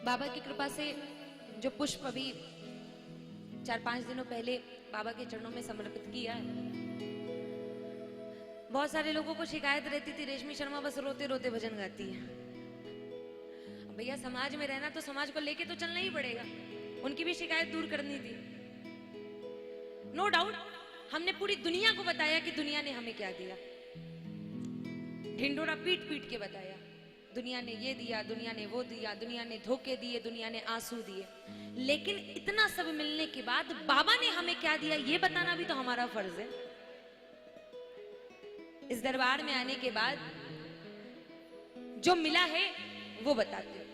बाबा की कृपा से जो पुष्प अभी 4-5 दिनों पहले बाबा के चरणों में समर्पित किया है, बहुत सारे लोगों को शिकायत रहती थी रेशमी शर्मा बस रोते रोते भजन गाती है। भैया समाज में रहना तो समाज को लेके तो चलना ही पड़ेगा, उनकी भी शिकायत दूर करनी थी। नो डाउट हमने पूरी दुनिया को बताया कि दुनिया ने हमें क्या दिया, ढिंडोरा पीट पीट के बताया। दुनिया ने ये दिया, दुनिया ने वो दिया, दुनिया ने धोखे दिए, दुनिया ने आंसू दिए, लेकिन इतना सब मिलने के बाद बाबा ने हमें क्या दिया ये बताना भी तो हमारा फर्ज है। इस दरबार में आने के बाद जो मिला है वो बताते हो।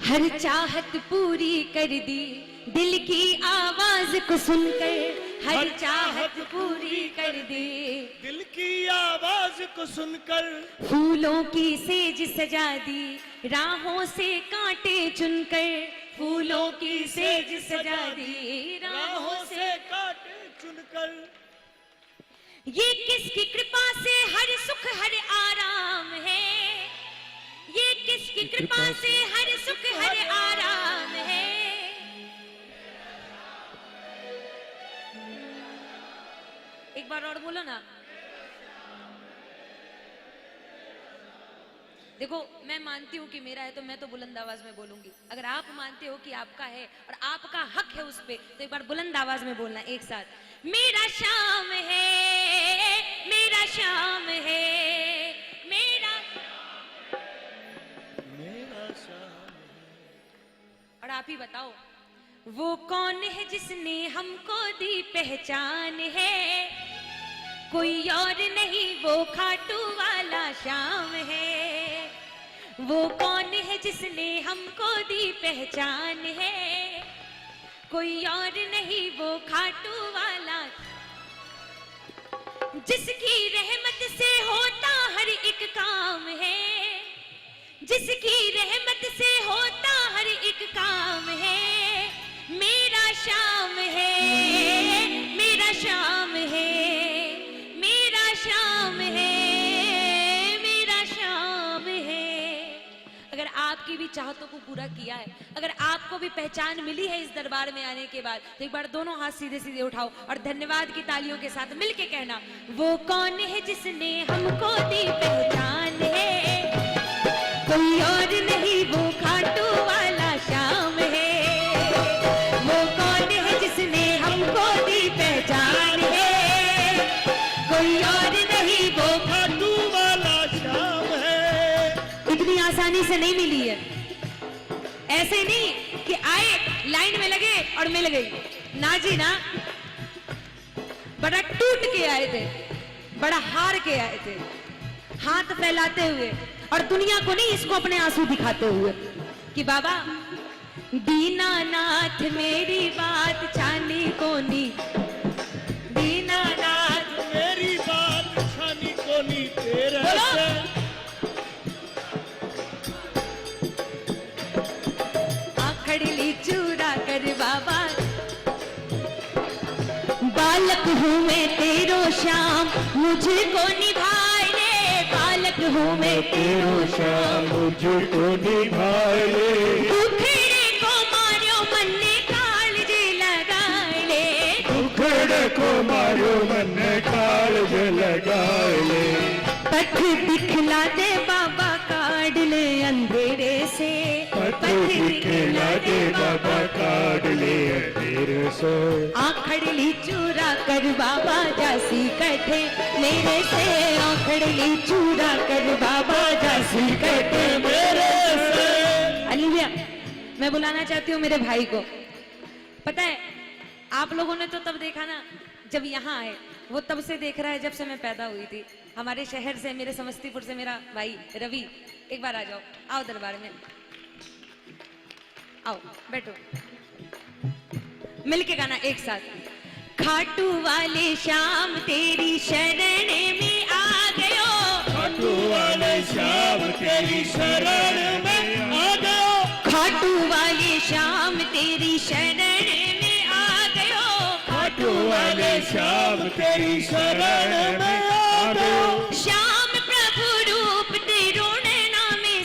हर चाहत पूरी कर दी दिल की आवाज को सुनकर, हर चाहत पूरी कर दी दिल की आवाज को सुनकर, फूलों की सेज सजा दी राहों से कांटे चुनकर, फूलों की सेज सजा दी राहों से कांटे चुनकर। ये किसकी कृपा से हर सुख हर आराम है, ये किसकी कृपा से हर सुख हर आराम है। एक बार और बोलो ना। देखो मैं मानती हूँ कि मेरा है तो मैं तो बुलंद आवाज में बोलूंगी, अगर आप मानते हो कि आपका है और आपका हक है उस पे तो एक बार बुलंद आवाज में बोलना एक साथ। मेरा शाम है, मेरा शाम है, मेरा शाम। और आप ही बताओ वो कौन है जिसने हमको दी पहचान है, कोई और नहीं वो खाटू वाला श्याम है। वो कौन है जिसने हमको दी पहचान है, कोई और नहीं वो खाटू वाला, जिसकी रहमत से होता हर एक काम है, जिसकी रहमत से होता हर एक काम है। मेरा शाम है, मेरा शाम है, मेरा शाम है, मेरा शाम है। अगर आपकी भी चाहतों को पूरा किया है, अगर आपको भी पहचान मिली है इस दरबार में आने के बाद, तो एक बार दोनों हाथ सीधे सीधे उठाओ और धन्यवाद की तालियों के साथ मिलके कहना, वो कौन है जिसने हमको दी पहचान है, कोई और नहीं वो खाटू वाला श्याम है। वो कौन है जिसने हमको दी पहचान है, कोई और नहीं वो खाटू वाला श्याम है। इतनी आसानी से नहीं मिली है, ऐसे नहीं कि आए लाइन में लगे और मिल गई, ना जी ना, बड़ा टूट के आए थे, बड़ा हार के आए थे, हाथ फैलाते हुए और दुनिया को नहीं इसको अपने आंसू दिखाते हुए कि बाबा दीनानाथ मेरी बात छानी कोनी, दीनानाथ मेरी बात छानी कोनी तेरे से। आखड़ली चूड़ा कर बाबा, बालक हूँ मैं तेरो श्याम मुझको निभाए ले, बालक हूँ मैं तेरो श्याम मुझको निभाए ले। दुखड़े को मारो मन ने कालजे लगाए ले, दुखड़े को मारो मन कालज लगाए ले। पथ दिखला दे बाबा काट ले अंधेरे से, पथ दिखला दे बाबा काट ले अंधेरे से। आखड़ली चूरा कर बाबा जासी कटे मेरे से, आखड़ली चूरा कर बाबा जासी कटे मेरे से। अलीविया मैं बुलाना चाहती हूँ मेरे भाई को। पता है आप लोगों ने तो तब देखा ना जब यहाँ आए, वो तब से देख रहा है जब से मैं पैदा हुई थी। हमारे शहर से, मेरे समस्तीपुर से मेरा भाई रवि, एक बार आ जाओ, आओ दरबार में आओ, बैठो, मिलके गाना एक साथ। खाटू वाले श्याम तेरी शरण में आ गयो, खाटू वाले श्याम तेरी शरण में आ गयो, खाटू वाले श्याम तेरी शरण में आ गयो, खाटू वाले श्याम तेरी शरण में आ गयो। श्याम प्रभु रूप तेरो नैना में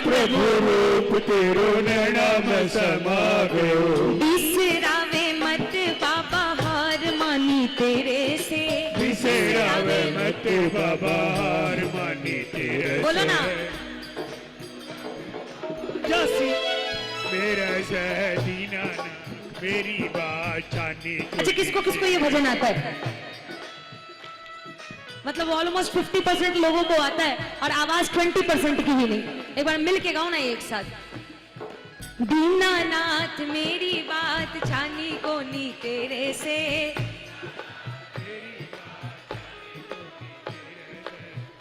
प्रभु रूप तेरो नैना में समा गयो। बिसरावे मत बाबा हार मानी तेरे से, बिसरावे मत बाबा हार मानी तेरे से। बोलो ना। जासी मेरा से दीनाना मेरी बात जानी। अच्छा किसको किसको ये भजन आता है? मतलब ऑलमोस्ट 50% लोगों को आता है और आवाज 20% की भी नहीं। एक बार मिल के गाओ ना एक साथ। दीनानाथ मेरी बात छानी कोनी तेरे से,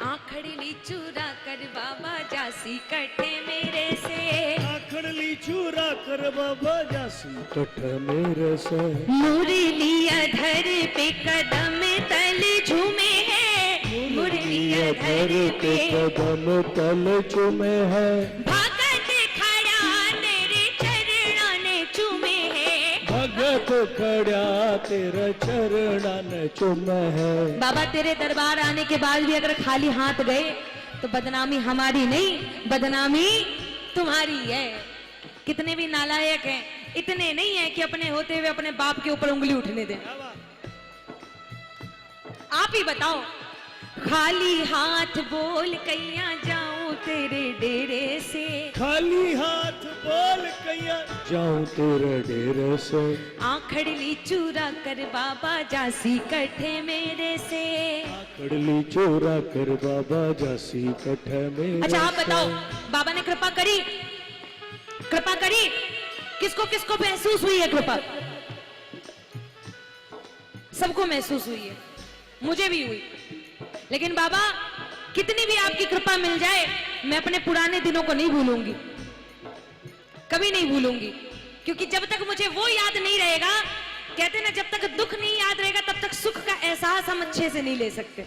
आखड़ी चूरा कर बाबा जासी कटे मेरे से, आखड़ी चूरा कर बाबा जासी कटे मेरे से। मुरलिया धर पे कदम तल झूमे है, मुरलिया धर पे कदम तल चूमे है। भगत खड़ा तेरे चरणों ने चूमे है, भगत खड़ा तेरा चरणन चूमे है। बाबा तेरे दरबार आने के बाद भी अगर खाली हाथ गए तो बदनामी हमारी नहीं, बदनामी तुम्हारी है। कितने भी नालायक हैं, इतने नहीं है कि अपने होते हुए अपने बाप के ऊपर उंगली उठने दें। आप ही बताओ, खाली हाथ बोल कैया जाऊं तेरे डेरे से, खाली हाथ बोल कैया जाऊं तेरे डेरे से। आखड़ली चूरा कर बाबा जासी कटे मेरे से। आखड़ली चूरा कर बाबा जासी कटे मेरे। अच्छा आप बताओ, बाबा ने कृपा करी, कृपा करी, किसको किसको महसूस हुई है कृपा? सबको महसूस हुई है, मुझे भी हुई। लेकिन बाबा कितनी भी आपकी कृपा मिल जाए, मैं अपने पुराने दिनों को नहीं भूलूंगी, कभी नहीं भूलूंगी। क्योंकि जब तक मुझे वो याद नहीं रहेगा, कहते ना जब तक दुख नहीं याद रहेगा तब तक सुख का एहसास हम अच्छे से नहीं ले सकते।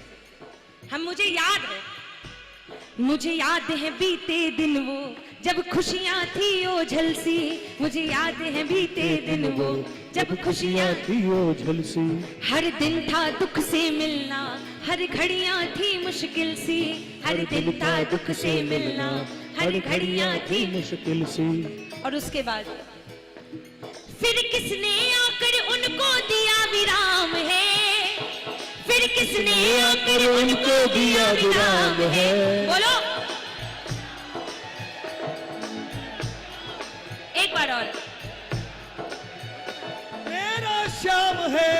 मुझे याद है बीते दिन वो जब खुशियां थी ओझल सी, मुझे याद है बीते दिन वो जब खुशियां थी ओझल सी। हर दिन था दुख से मिलना, हर घड़ियां थी मुश्किल सी, हर दिन था दुख से मिलना, हर घड़ियां थी मुश्किल सी। और उसके बाद फिर किसने आकर उनको दिया विराम है, फिर किसने आकर उनको दिया विराम है। बोलो एक बार और। मेरा श्याम है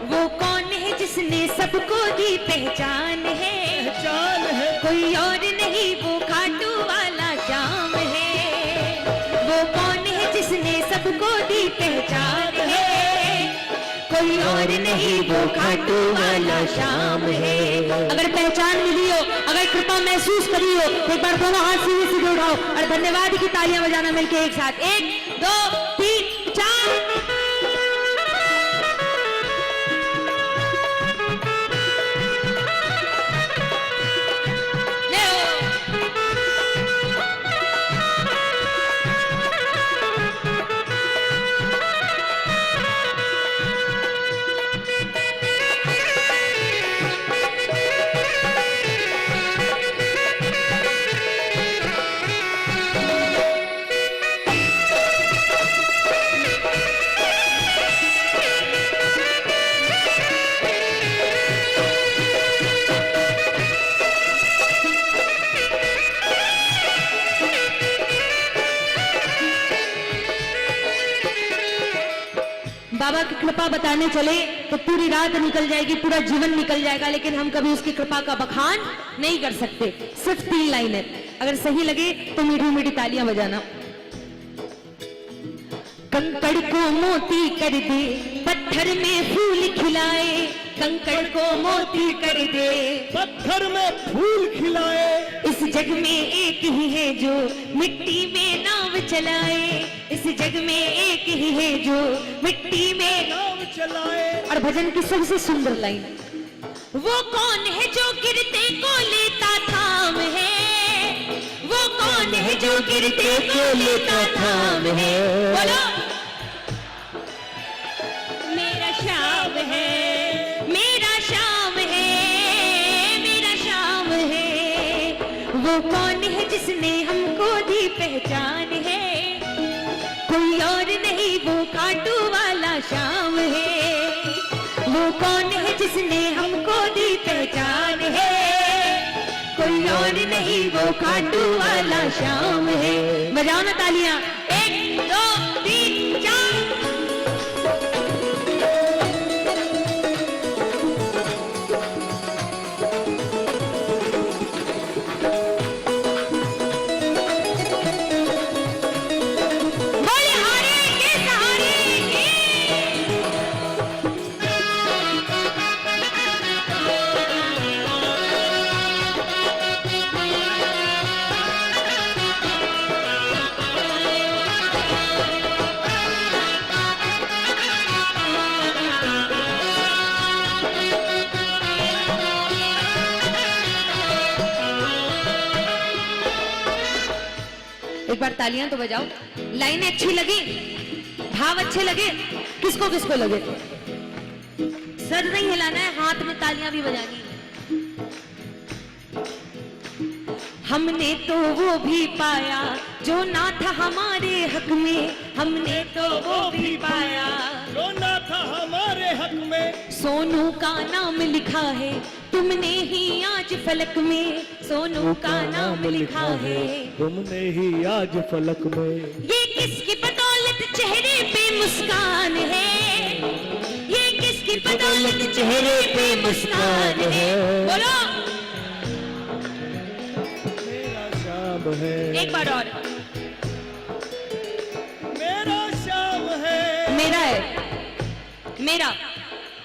वो कौन है जिसने सबको दी पहचान है, पहचान है। कोई और नहीं वो खाटू वाला श्याम है, वो कौन है जिसने सबको दी पहचान है, कोई और नहीं वो खाटू वाला श्याम है। अगर पहचान मिली हो, अगर कृपा महसूस करी हो तो एक बार दोनों हाथ सीधे उठाओ और धन्यवाद की तालियां बजाना मिलके एक साथ। 1 2 3 4। बाबा की कृपा बताने चले तो पूरी रात निकल जाएगी, पूरा जीवन निकल जाएगा, लेकिन हम कभी उसकी कृपा का बखान नहीं कर सकते। सिर्फ 3 लाइनें, अगर सही लगे तो मीठी मीठी तालियां बजाना। कंकड़ को मोती कर दे, पत्थर में फूल खिलाए, कंकड़ को मोती कर दे, पत्थर में फूल खिलाए। इस जग में एक ही है जो मिट्टी में नाव चलाए, इस जग में एक ही है जो मिट्टी में नाव चलाए। और भजन की सबसे सुंदर लाइन, वो कौन है जो गिरते को लेता थाम है, वो कौन है जो गिरते को लेता थाम है। बोलो मेरा श्याम है, मेरा श्याम है, मेरा श्याम है, वो वो कौन है जिसने हमको दी पहचान है, कोई और नहीं वो खाटू वाला श्याम है। वो कौन है जिसने हमको दी पहचान है, कोई और नहीं वो खाटू वाला श्याम है। बजाओ ना तालियां, 1 2 3 4। एक बार तालियां तो बजाओ। लाइनें अच्छी लगी, भाव अच्छे लगे, किसको किसको लगे। सर नहीं हिलाना है, हाथ में तालियां भी बजानी है। हमने तो वो भी पाया जो ना था हमारे हक में, हमने तो वो भी पाया जो ना था हमारे हक में। सोनू का नाम लिखा है तुमने ही आज फलक में, सोनू का नाम लिखा है तुमने ही आज फलक में। ये किसकी बदौलत चेहरे पे मुस्कान है, ये किसकी बदौलत चेहरे पे मुस्कान है। बोलो मेरा श्याम है, एक बार और। मेरा श्याम है, मेरा है, मेरा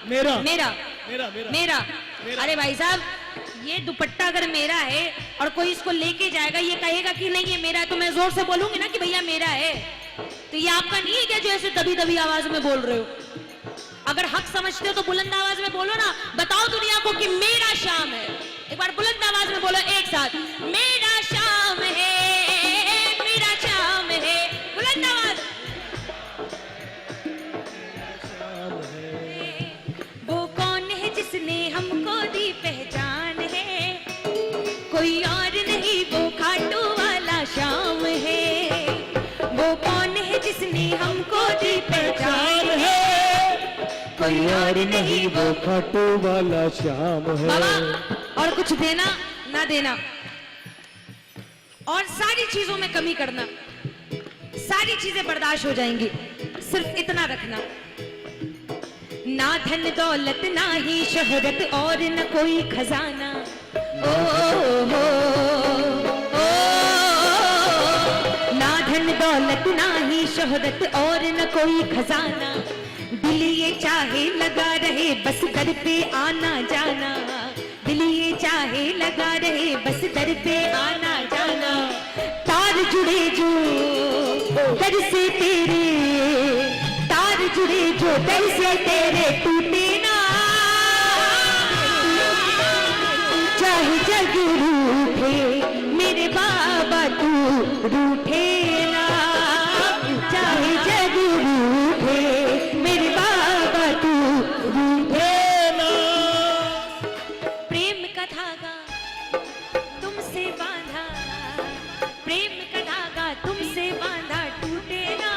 मेरा मेरा मेरा मेरा मेरा। अरे भाई साहब, ये दुपट्टा अगर मेरा है और कोई इसको लेके जाएगा, ये कहेगा कि नहीं ये मेरा है, तो मैं जोर से बोलूंगी ना कि भैया मेरा है। तो ये आपका नहीं है क्या जो ऐसे दबी दबी आवाज में बोल रहे हो? अगर हक समझते हो तो बुलंद आवाज में बोलो ना, बताओ दुनिया को कि मेरा श्याम है। एक बार बुलंद आवाज में बोलो एक साथ, मेरा श्याम है, मेरा श्याम है। बुलंद आवाज। वो कौन है जिसने हमको दी पहचान है, कोई और नहीं वो खाटू वाला श्याम है। वो कौन है जिसने हमको दी पहचान है, कोई और नहीं वो खाटू वाला श्याम है। बाबा और कुछ देना ना देना और सारी चीजों में कमी करना, सारी चीजें बर्दाश्त हो जाएंगी, सिर्फ इतना रखना, ना धन दौलत ना ही शोहरत और न कोई खजाना। ओ हो ओ, ना धन दौलत ना ही शोहरत और न कोई खजाना। दिल ये चाहे लगा रहे बस दर पे आना जाना, दिल ये चाहे लगा रहे बस दर पे आना जाना। तार जुड़े जो दर से तेरे, तार जुड़े जो दर से तेरे टूटे ना, चाहे जग रूठे मेरे बाबा तू रूठे ना, चाहे जग रूठे मेरे बाबा तू रूठे ना। प्रेम का धागा तुमसे बांधा, प्रेम का धागा तुमसे बांधा टूटे ना,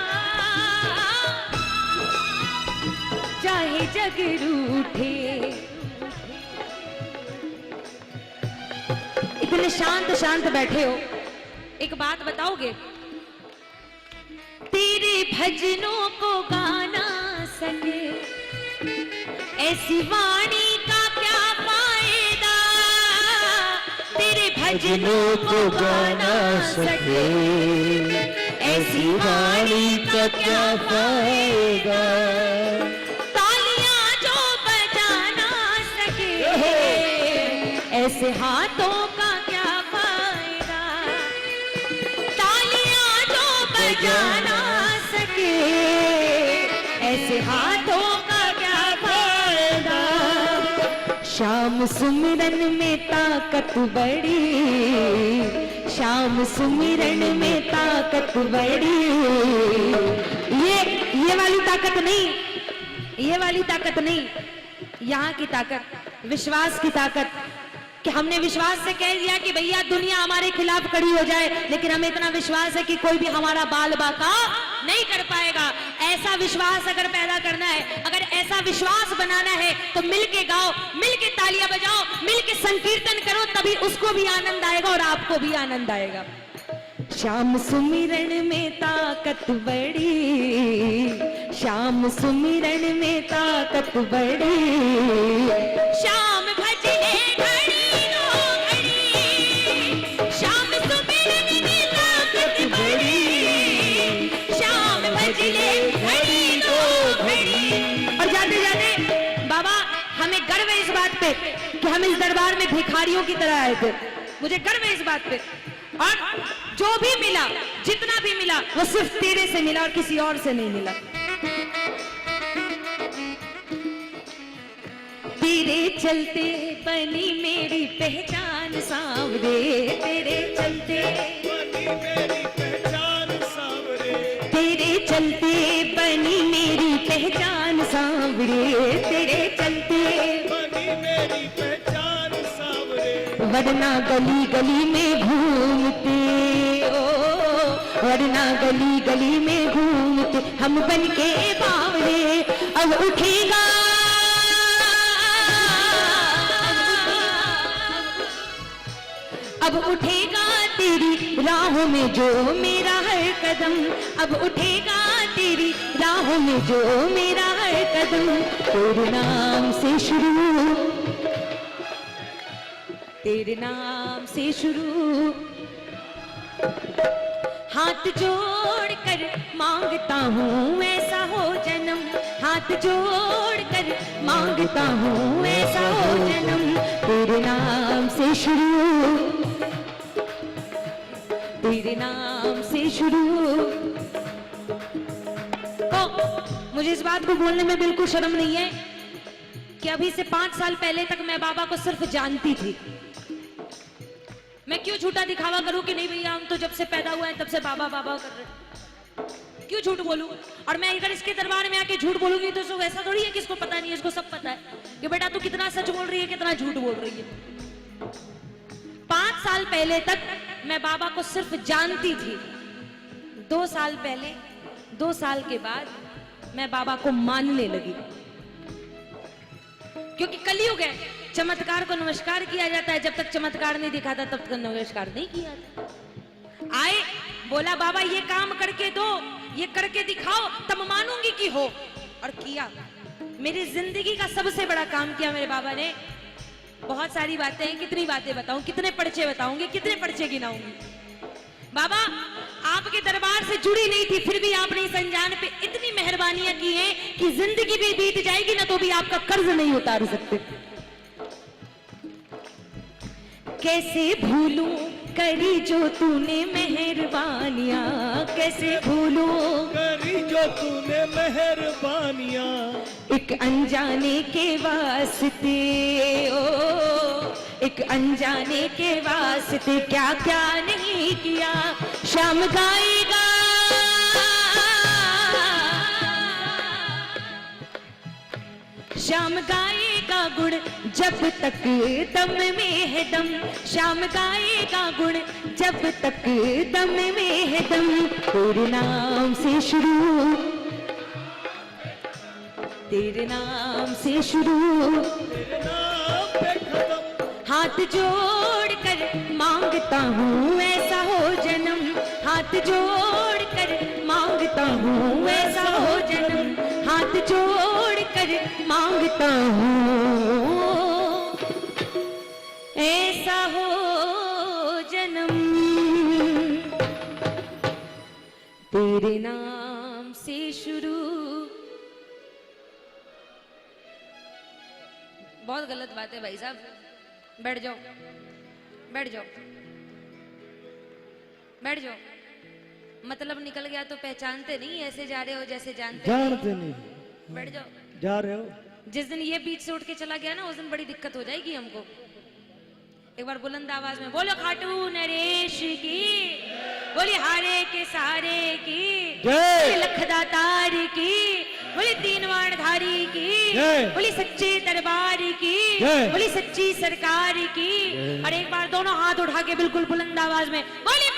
चाहे जग रूठे। इतने शांत शांत बैठे हो, एक बात बताओगे? तेरे भजनों को गाना सके ऐसी वाणी का क्या फायदा, तेरे भजनों को गाना सके ऐसी वाणी का क्या फायदा। तालियां जो बजाना सके ऐसे हाथों का क्या फायदा, तालियां जो बजाना सके ऐसे हाथों का क्या फायदा। शाम सुमिरन में ताकत बड़ी, शाम सुमिरन में ताकत बड़ी। ये वाली ताकत नहीं, ये वाली ताकत नहीं, यहाँ की ताकत, विश्वास की ताकत, कि हमने विश्वास से कह दिया कि भैया दुनिया हमारे खिलाफ खड़ी हो जाए, लेकिन हमें इतना विश्वास है कि कोई भी हमारा बाल बाका नहीं कर पाएगा। ऐसा विश्वास अगर पैदा करना है, अगर ऐसा विश्वास बनाना है, तो मिल के गाओ, मिल के तालियां बजाओ, मिल के संकीर्तन करो, तभी उसको भी आनंद आएगा और आपको भी आनंद आएगा। श्याम सुमिरन में ताकत बड़ी, श्याम सुमिरन में ताकत बड़ी, श्याम भजले घड़ी दो घड़ी, श्याम सुमिरन में ताकत बड़ी, श्याम भजले घड़ी दो घड़ी। और जाते जाते बाबा हमें गर्व है इस बात पे कि हम इस दरबार में भिखारियों की तरह आए थे। मुझे गर्व है इस बात पे, और जो भी मिला, जितना भी मिला, वो सिर्फ तेरे से मिला और किसी और से नहीं मिला। तेरे चलते बनी मेरी पहचान सांवरे, तेरे चलते बनी मेरी पहचान सांवरे, तेरे चलते बनी मेरी पहचान सांवरे, तेरे चलते बनी मेरी पहचान सांवरे। वरना गली गली में घूमते, ओ वरना गली गली में घूमते हम बन के बावरे। अब उठेगा, अब उठेगा तेरी राहों में जो मेरा हर कदम, अब उठेगा तेरी राहों में जो मेरा हर कदम। तेरे नाम से शुरू, तेरे नाम से शुरू, हाथ जोड़ कर मांगता हूँ ऐसा हो जन्म, हाथ जोड़ कर मांगता हूँ ऐसा हो जन्म। तेरे नाम से शुरू, तेरे नाम से शुरू। तो मुझे इस बात को बोलने में बिल्कुल शर्म नहीं है कि अभी से 5 साल पहले तक मैं बाबा को सिर्फ जानती थी। मैं क्यों झूठा दिखावा करूं कि नहीं भैया हम तो जब से पैदा हुआ है तब से बाबा बाबा कर रहे, क्यों झूठ बोलूं? और मैं अगर इसके दरबार में आके झूठ बोलूंगी तो ऐसा थोड़ी है कि इसको पता नहीं है, इसको सब पता है कि बेटा तू कितना सच बोल रही है, कितना झूठ बोल रही है। 5 साल पहले तक मैं बाबा को सिर्फ जानती थी। 2 साल पहले, 2 साल के बाद मैं बाबा को मानने लगी, क्योंकि कलयुग है, चमत्कार को नमस्कार किया जाता है, जब तक चमत्कार नहीं दिखाता तब तक नमस्कार नहीं किया जाता। आए, बोला बाबा ये काम करके दो, ये करके दिखाओ, तब मानूंगी कि हो, और किया। मेरी जिंदगी का सबसे बड़ा काम किया मेरे बाबा ने। बहुत सारी बातें हैं, कितनी बातें बताऊं, कितने पर्चे बताऊंगी, कितने पर्चे गिनाऊंगी। बाबा आपके दरबार से जुड़ी नहीं थी, फिर भी आपने इस अनजान पे इतनी मेहरबानियां की हैं कि जिंदगी भी बीत जाएगी ना तो भी आपका कर्ज नहीं उतार सकते। कैसे भूलूं करी जो तूने मेहरबानियां, कैसे भूलूं करी जो तूने मेहरबानियां, एक अनजाने के वास्ते, ओ एक अनजाने के वास्ते क्या क्या नहीं किया। शाम गाएगा, श्याम गाएगा गुण जब तक दम में है दम, श्याम गाएगा गुण जब तक दम में है दम। तेरे नाम से शुरू, तेरे नाम से शुरू, तेरे नाम पे खत्म। हाथ जोड़ कर मांगता हूँ ऐसा हो जन्म, हाथ जोड़ कर मांगता हूँ ऐसा हो जन्म, हाथ जोड़ कर मांगता हूँ ऐसा हो जन्म। तेरे नाम से शुरू। बहुत गलत बात है भाई साहब, बैठ जाओ, बैठ जाओ, बैठ जाओ। मतलब निकल गया तो पहचानते नहीं, ऐसे जा रहे हो जैसे जानते नहीं। बैठ जाओ, जा रहे हो। जिस दिन ये बीच से उठ के चला गया ना उस दिन बड़ी दिक्कत हो जाएगी हमको। एक बार बुलंद आवाज में बोलो खाटू नरेश की, बोली हारे के सारे की, बोली लखदातार की, बोली तीन वाणधारी की, बोली सच्चे दरबार की, जय। बोली सच्ची सरकार की। और एक बार दोनों हाथ उठा के बिल्कुल बुलंद आवाज में बोली